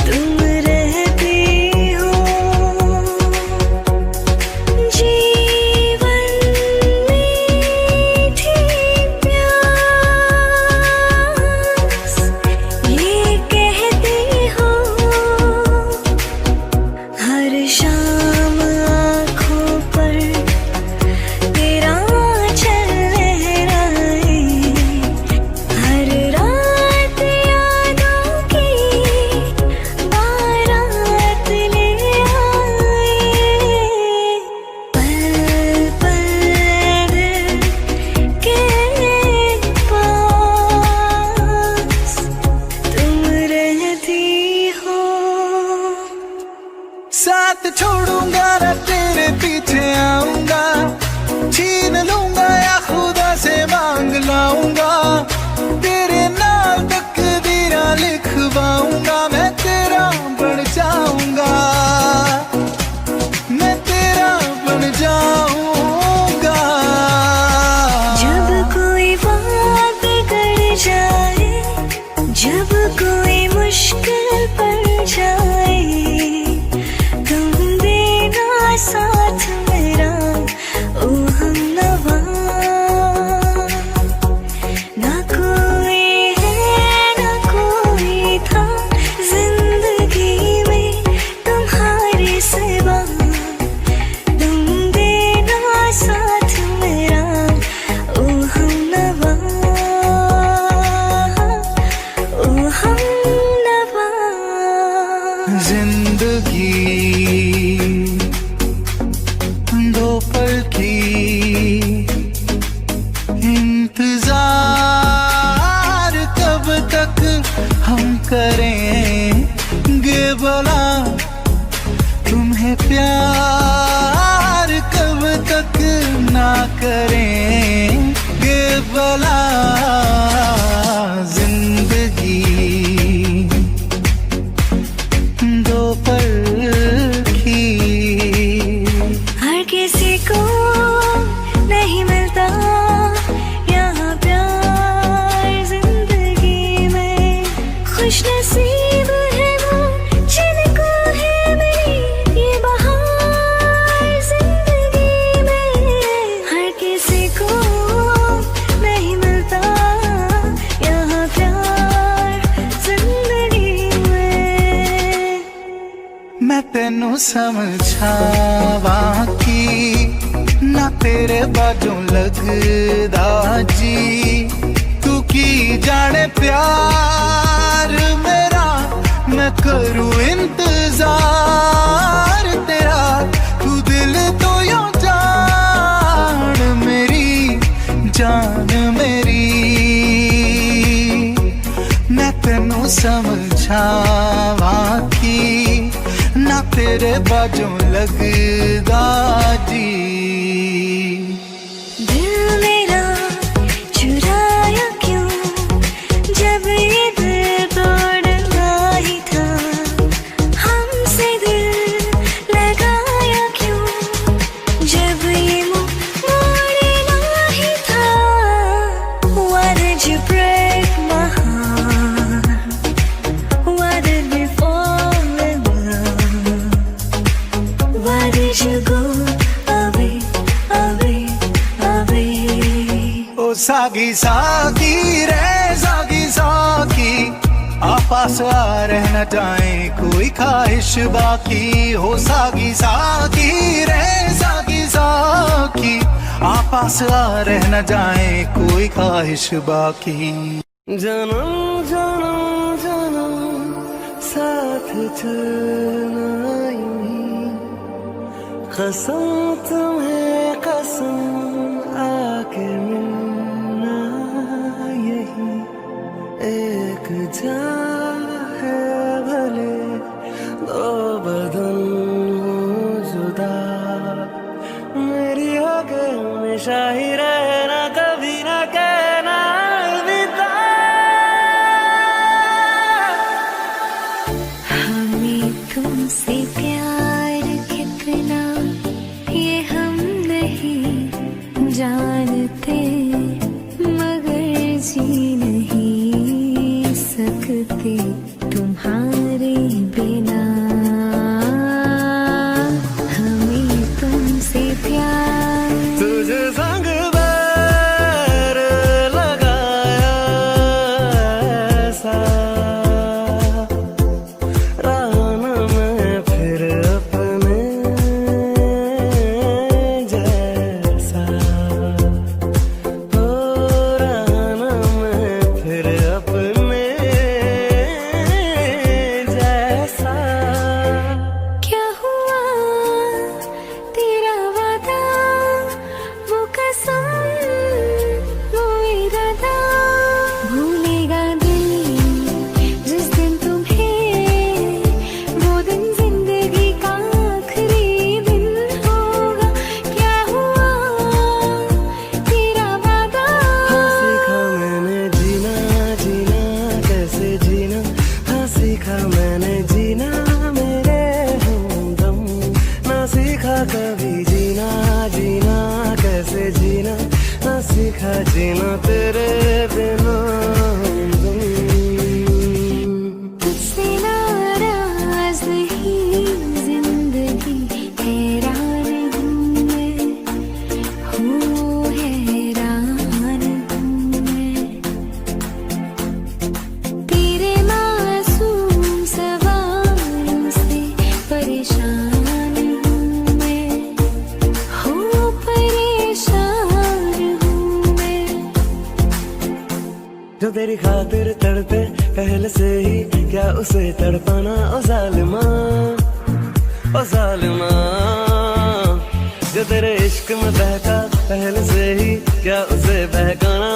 तुम रहती हो जीवन मीठी प्यास, ये कहती हो हर शाम आँखों पर तेरा चल लहराए, हर रात यादों की बारात ले आए, पल पल दिल के पास तुम रहती हो। साथ छोड़ूंगा ना तेरे पीछे आऊंगा, छीन लूंगा या खुदा से मांग लाऊंगा, तेरे नाल तकदीरा लिखवाऊंगा, मैं तेरा बन जाऊंगा, मैं तेरा बन जाऊंगा। जब कोई बात बिगड़ जाए, जब कोई मुश्किल पड़ जाए, तुम देना साथ मेरा ओ हमनवा। ना कोई है ना कोई था जिंदगी में तुम्हारे सिवा, तुम देना साथ मेरा ओ हमनवा, ओ हमनवा। जिंदगी दो पल की इंतजार कब तक हम करेंगे भला, तुम्हें प्यार कब तक ना करेंगे भला। जिंदगी दो पल की। हर किसी को नहीं मिलता यहाँ प्यार जिंदगी में, खुश नसीब है वो जिनको है मेरी ये बहार जिंदगी में। हर किसी को नहीं मिलता यहाँ प्यार जिंदगी में। मैं तेनू समझावा की ना तेरे बाजों लगदा जी, तू की जाने प्यार मेरा, मैं करूँ इंतजार तेरा, तू दिल तो यूं जान मेरी, जान मेरी। मैं तेनू समझावा की ना तेरे बाजों लगदा जी। दिल मेरा चुराया क्यों जब ये दिल तोड़ना ही था, हमसे दिल लगाया क्यों जब ये मुँह मोड़ना ही था। Why did you break my heart? Why did we fall in love? Why did you go away, away, away? ओ सागी सागी रे सागी सागी, आपस आ रह न जाए कोई ख्वाहिश बाकी, हो सागी सागी रे सागी सागी, आपस आ रह न जाए कोई ख्वाहिश बाकी। जन्म जन्म जन्म साथ चलना यूं ही, कसम तुम्हें कसम आके मिलना यही, एक जान है भले दो बदन हो जुदा, मेरी होके हमेशा ही रहना, कभी ना कहना अलविदा। हमें तुमसे प्यार कितना ये हम नहीं जानते, मगर जी नहीं सकते। तेरी खातिर तड़पे पहले से ही, क्या उसे तड़पाना ओ जालिमा, ओ जालिमा। जो तेरे इश्क में बहका पहले से ही, क्या उसे बहकाना